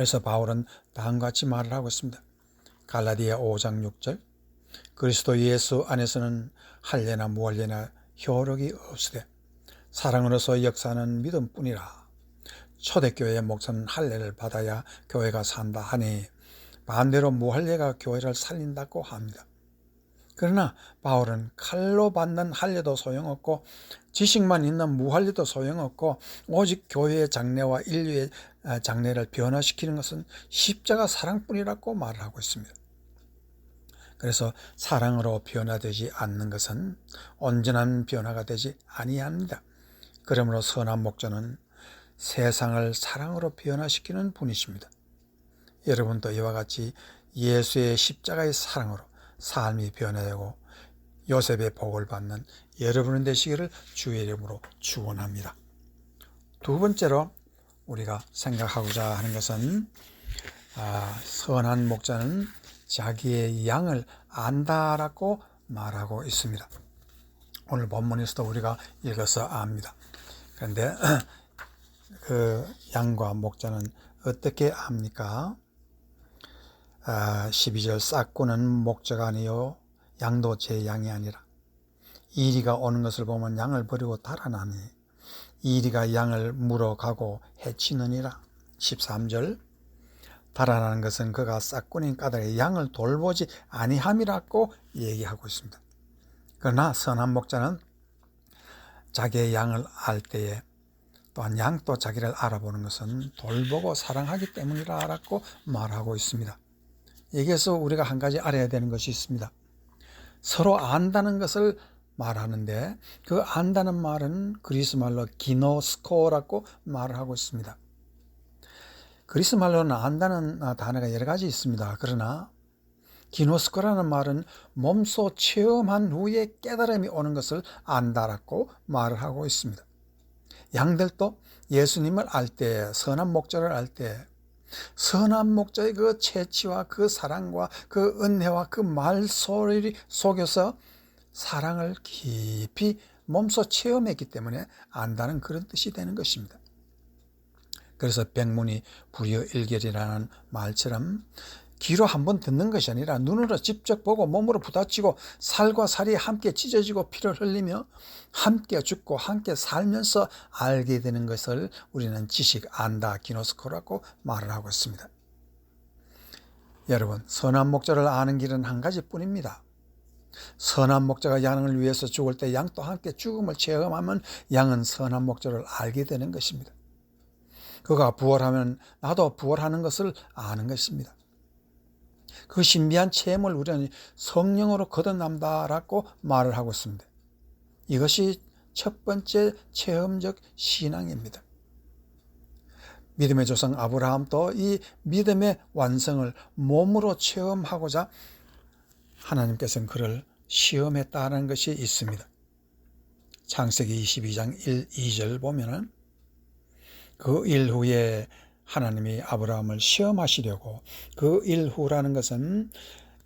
그래서 바울은 다음과 같이 말을 하고 있습니다. 갈라디아 5장 6절 그리스도 예수 안에서는 할례나 무할례나 효력이 없으되 사랑으로서 역사하는 믿음뿐이라. 초대교회의 목사는 할례를 받아야 교회가 산다 하니 반대로 무할례가 교회를 살린다고 합니다. 그러나 바울은 칼로 받는 할례도 소용없고 지식만 있는 무할례도 소용없고 오직 교회의 장래와 인류의 장래를 변화시키는 것은 십자가 사랑뿐이라고 말을 하고 있습니다. 그래서 사랑으로 변화되지 않는 것은 온전한 변화가 되지 아니합니다. 그러므로 선한 목자는 세상을 사랑으로 변화시키는 분이십니다. 여러분도 이와 같이 예수의 십자가의 사랑으로 삶이 변화되고 요셉의 복을 받는 여러분이 되시기를 주의 이름으로 축원합니다. 두 번째로 우리가 생각하고자 하는 것은 선한 목자는 자기의 양을 안다라고 말하고 있습니다. 오늘 본문에서도 우리가 읽어서 압니다. 그런데 그 양과 목자는 어떻게 압니까? 12절 싹구는 목자가 아니요 양도 제 양이 아니라 이리가 오는 것을 보면 양을 버리고 달아나니 이리가 양을 물어가고 해치느니라. 13절 달아나는 것은 그가 싹꾼인 까닭에 양을 돌보지 아니함이라고 얘기하고 있습니다. 그러나 선한 목자는 자기의 양을 알 때에 또한 양도 자기를 알아보는 것은 돌보고 사랑하기 때문이라고 말하고 있습니다. 여기에서 우리가 한 가지 알아야 되는 것이 있습니다. 서로 안다는 것을 말하는데 그 안다는 말은 그리스 말로 기노스코라고 말을 하고 있습니다. 그리스 말로는 안다는 단어가 여러 가지 있습니다. 그러나 기노스코라는 말은 몸소 체험한 후에 깨달음이 오는 것을 안다라고 말을 하고 있습니다. 양들도 예수님을 알 때, 선한 목자를 알 때 선한 목자의 그 채취와 그 사랑과 그 은혜와 그 말소리 속에서 사랑을 깊이 몸소 체험했기 때문에 안다는 그런 뜻이 되는 것입니다. 그래서 백문이 불여일견이라는 말처럼 귀로 한번 듣는 것이 아니라 눈으로 직접 보고 몸으로 부딪히고 살과 살이 함께 찢어지고 피를 흘리며 함께 죽고 함께 살면서 알게 되는 것을 우리는 지식, 안다, 기노스코라고 말을 하고 있습니다. 여러분, 선한 목자를 아는 길은 한 가지뿐입니다. 선한 목자가 양을 위해서 죽을 때 양도 함께 죽음을 체험하면 양은 선한 목자를 알게 되는 것입니다. 그가 부활하면 나도 부활하는 것을 아는 것입니다. 그 신비한 체험을 우리는 성령으로 거듭난다라고 말을 하고 있습니다. 이것이 첫 번째 체험적 신앙입니다. 믿음의 조상 아브라함도 이 믿음의 완성을 몸으로 체험하고자 하나님께서는 그를 시험했다는 것이 있습니다. 창세기 22장 1, 2절 보면은 그 일 후에 하나님이 아브라함을 시험하시려고 그 일 후라는 것은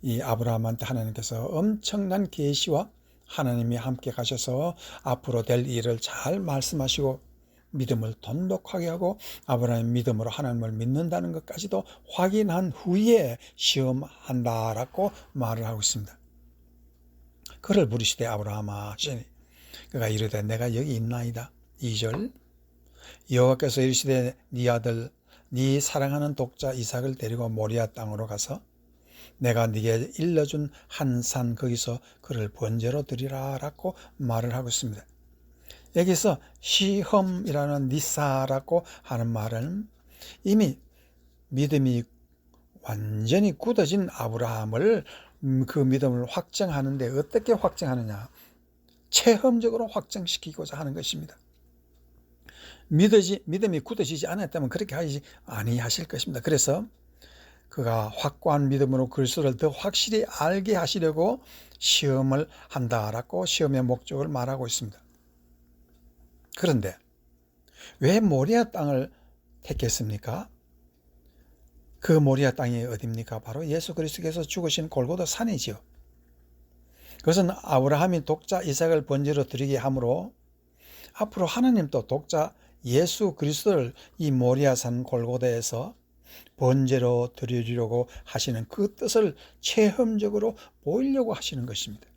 이 아브라함한테 하나님께서 엄청난 계시와 하나님이 함께 가셔서 앞으로 될 일을 잘 말씀하시고 믿음을 돈독하게 하고 아브라함의 믿음으로 하나님을 믿는다는 것까지도 확인한 후에 시험한다라고 말을 하고 있습니다. 그를 부르시되 아브라함아 하시니 그가 이르되 내가 여기 있나이다. 2절 여호와께서 이르시되 네 아들 네 사랑하는 독자 이삭을 데리고 모리아 땅으로 가서 내가 네게 일러준 한 산 거기서 그를 번제로 드리라 라고 말을 하고 있습니다. 여기서 시험이라는 니사라고 하는 말은 이미 믿음이 완전히 굳어진 아브라함을 그 믿음을 확정하는데 어떻게 확정하느냐? 체험적으로 확정시키고자 하는 것입니다. 믿음이 굳어지지 않았다면 그렇게 하지 아니하실 것입니다. 그래서 그가 확고한 믿음으로 그리스도를 더 확실히 알게 하시려고 시험을 한다라고 시험의 목적을 말하고 있습니다. 그런데 왜 모리아 땅을 택했습니까? 그 모리아 땅이 어디입니까? 바로 예수 그리스도께서 죽으신 골고다 산이지요. 그것은 아브라함이 독자 이삭을 번제로 드리게 하므로 앞으로 하나님도 독자 예수 그리스도를 이 모리아산 골고다에서 번제로 드리려고 하시는 그 뜻을 체험적으로 보이려고 하시는 것입니다.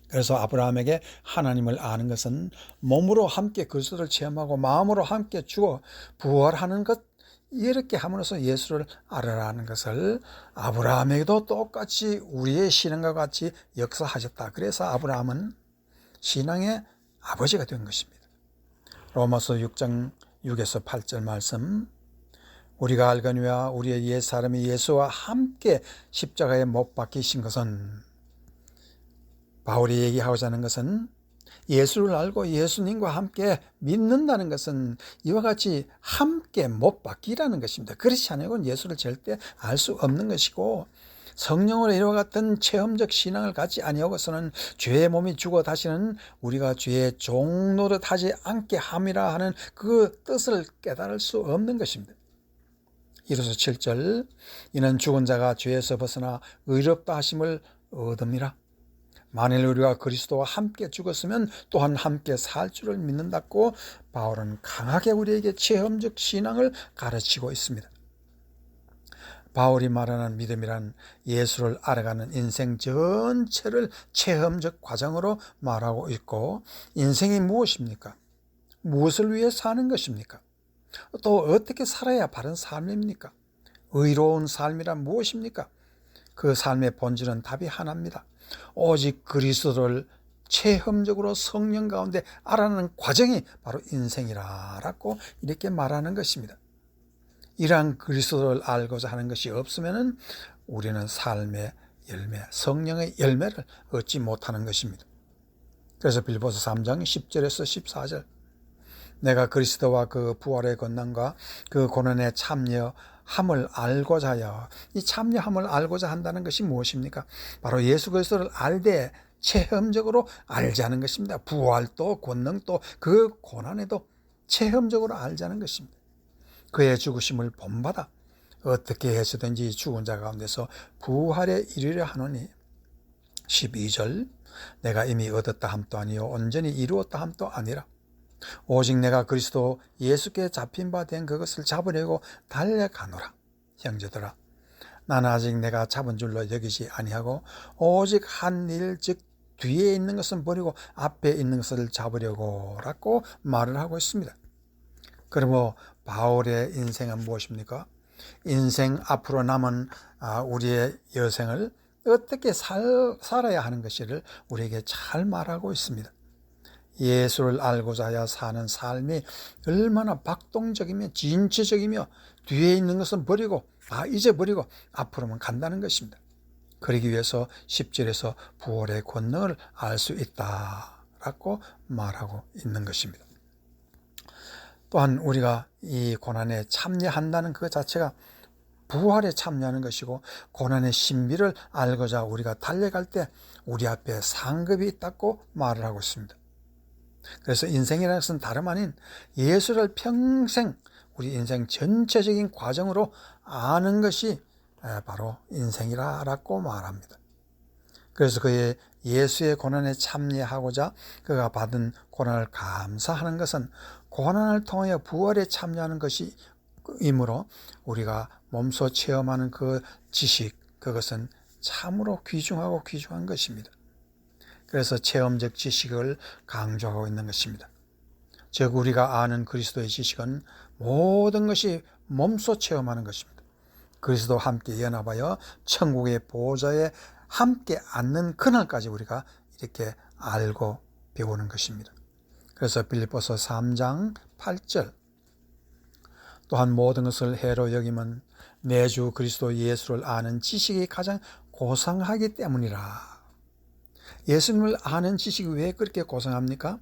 그래서 아브라함에게 하나님을 아는 것은 몸으로 함께 그리스도를 체험하고 마음으로 함께 죽어 부활하는 것, 이렇게 함으로써 예수를 알아라는 것을 아브라함에게도 똑같이 우리의 신앙과 같이 역사하셨다. 그래서 아브라함은 신앙의 아버지가 된 것입니다. 로마서 6장 6에서 8절 말씀, 우리가 알거니와 우리의 옛사람이 예수와 함께 십자가에 못 박히신 것은, 바울이 얘기하고자 하는 것은 예수를 알고 예수님과 함께 믿는다는 것은 이와 같이 함께 못 박히라는 것입니다. 그렇지 않으면 예수를 절대 알 수 없는 것이고, 성령으로 이와 같은 체험적 신앙을 갖지 아니하고서는 죄의 몸이 죽어 다시는 우리가 죄의 종 노릇하지 않게 함이라 하는 그 뜻을 깨달을 수 없는 것입니다. 이로써 7절, 이는 죽은 자가 죄에서 벗어나 의롭다 하심을 얻음이라. 만일 우리가 그리스도와 함께 죽었으면 또한 함께 살 줄을 믿는다고 바울은 강하게 우리에게 체험적 신앙을 가르치고 있습니다. 바울이 말하는 믿음이란 예수를 알아가는 인생 전체를 체험적 과정으로 말하고 있고, 인생이 무엇입니까? 무엇을 위해 사는 것입니까? 또 어떻게 살아야 바른 삶입니까? 의로운 삶이란 무엇입니까? 그 삶의 본질은 답이 하나입니다. 오직 그리스도를 체험적으로 성령 가운데 알아가는 과정이 바로 인생이라고 이렇게 말하는 것입니다. 이러한 그리스도를 알고자 하는 것이 없으면 우리는 삶의 열매, 성령의 열매를 얻지 못하는 것입니다. 그래서 빌보서 3장 10절에서 14절, 내가 그리스도와 그 부활의 권능과 그 고난에 참여함을 알고자 하여, 이 참여함을 알고자 한다는 것이 무엇입니까? 바로 예수 그리스도를 알되 체험적으로 알자는 것입니다. 부활도 권능도 그 고난에도 체험적으로 알자는 것입니다. 그의 죽으심을 본받아 어떻게 해서든지 죽은 자 가운데서 부활에 이르려 하노니, 12절, 내가 이미 얻었다 함도 아니요 온전히 이루었다 함도 아니라 오직 내가 그리스도 예수께 잡힌 바 된 그것을 잡으려고 달려가노라. 형제들아, 나는 아직 내가 잡은 줄로 여기지 아니하고 오직 한 일, 즉 뒤에 있는 것은 버리고 앞에 있는 것을 잡으려고 라고 말을 하고 있습니다. 그러므로 바울의 인생은 무엇입니까? 인생 앞으로 남은 우리의 여생을 어떻게 살아야 하는 것을 우리에게 잘 말하고 있습니다. 예수를 알고자 하여 사는 삶이 얼마나 박동적이며 진취적이며 뒤에 있는 것은 버리고 잊어버리고 앞으로만 간다는 것입니다. 그러기 위해서 10절에서 부활의 권능을 알 수 있다라고 말하고 있는 것입니다. 또한 우리가 이 고난에 참여한다는 그 자체가 부활에 참여하는 것이고, 고난의 신비를 알고자 우리가 달려갈 때 우리 앞에 상급이 있다고 말을 하고 있습니다. 그래서 인생이라는 것은 다름 아닌 예수를 평생 우리 인생 전체적인 과정으로 아는 것이 바로 인생이라고 말합니다. 그래서 그의 예수의 고난에 참여하고자 그가 받은 고난을 감사하는 것은 고난을 통하여 부활에 참여하는 것이므로 우리가 몸소 체험하는 그 지식, 그것은 참으로 귀중하고 귀중한 것입니다. 그래서 체험적 지식을 강조하고 있는 것입니다. 즉 우리가 아는 그리스도의 지식은 모든 것이 몸소 체험하는 것입니다. 그리스도와 함께 연합하여 천국의 보좌에 함께 앉는 그날까지 우리가 이렇게 알고 배우는 것입니다. 그래서 빌립보서 3장 8절, 또한 모든 것을 해로 여김은 내 주 그리스도 예수를 아는 지식이 가장 고상하기 때문이라. 예수님을 아는 지식이 왜 그렇게 고상합니까?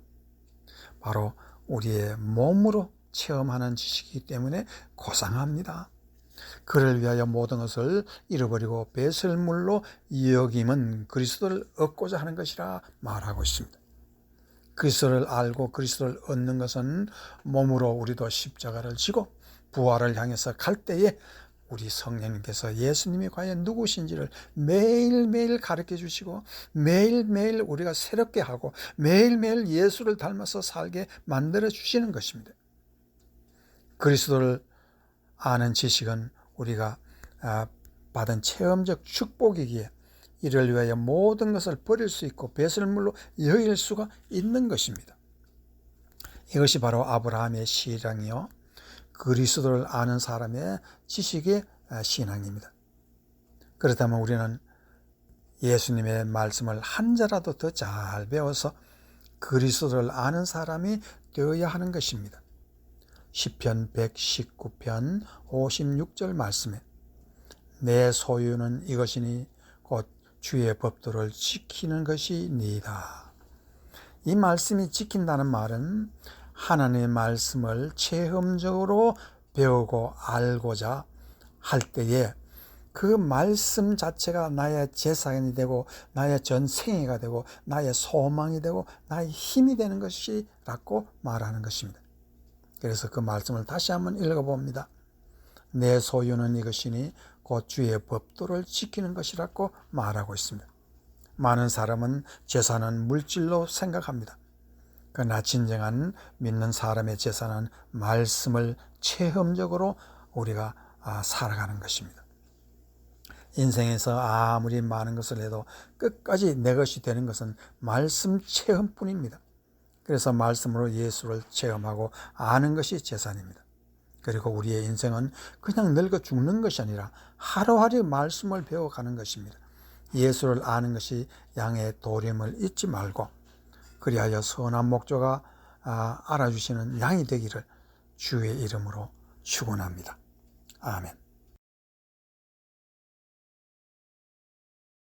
바로 우리의 몸으로 체험하는 지식이기 때문에 고상합니다. 그를 위하여 모든 것을 잃어버리고 배설물로 여김은 그리스도를 얻고자 하는 것이라 말하고 있습니다. 그리스도를 알고 그리스도를 얻는 것은 몸으로 우리도 십자가를 지고 부활을 향해서 갈 때에 우리 성령님께서 예수님이 과연 누구신지를 매일매일 가르쳐 주시고 매일매일 우리가 새롭게 하고 매일매일 예수를 닮아서 살게 만들어 주시는 것입니다. 그리스도를 아는 지식은 우리가 받은 체험적 축복이기에 이를 위하여 모든 것을 버릴 수 있고 배설물로 여길 수가 있는 것입니다. 이것이 바로 아브라함의 신앙이요, 그리스도를 아는 사람의 지식의 신앙입니다. 그렇다면 우리는 예수님의 말씀을 한 자라도 더 잘 배워서 그리스도를 아는 사람이 되어야 하는 것입니다. 시편 119편 56절 말씀에 내 소유는 이것이니 곧 주의 법도를 지키는 것이니이다. 이 말씀이 지킨다는 말은 하나님의 말씀을 체험적으로 배우고 알고자 할 때에 그 말씀 자체가 나의 재산이 되고 나의 전생애가 되고 나의 소망이 되고 나의 힘이 되는 것이라고 말하는 것입니다. 그래서 그 말씀을 다시 한번 읽어봅니다. 내 소유는 이것이니 곧 주의 법도를 지키는 것이라고 말하고 있습니다. 많은 사람은 재산은 물질로 생각합니다. 그러나 진정한 믿는 사람의 재산은 말씀을 체험적으로 우리가 살아가는 것입니다. 인생에서 아무리 많은 것을 해도 끝까지 내 것이 되는 것은 말씀 체험뿐입니다. 그래서 말씀으로 예수를 체험하고 아는 것이 재산입니다. 그리고 우리의 인생은 그냥 늙어 죽는 것이 아니라 하루하루 말씀을 배워가는 것입니다. 예수를 아는 것이 양의 도림을 잊지 말고 그리하여 선한 목자가 알아주시는 양이 되기를 주의 이름으로 축원합니다. 아멘.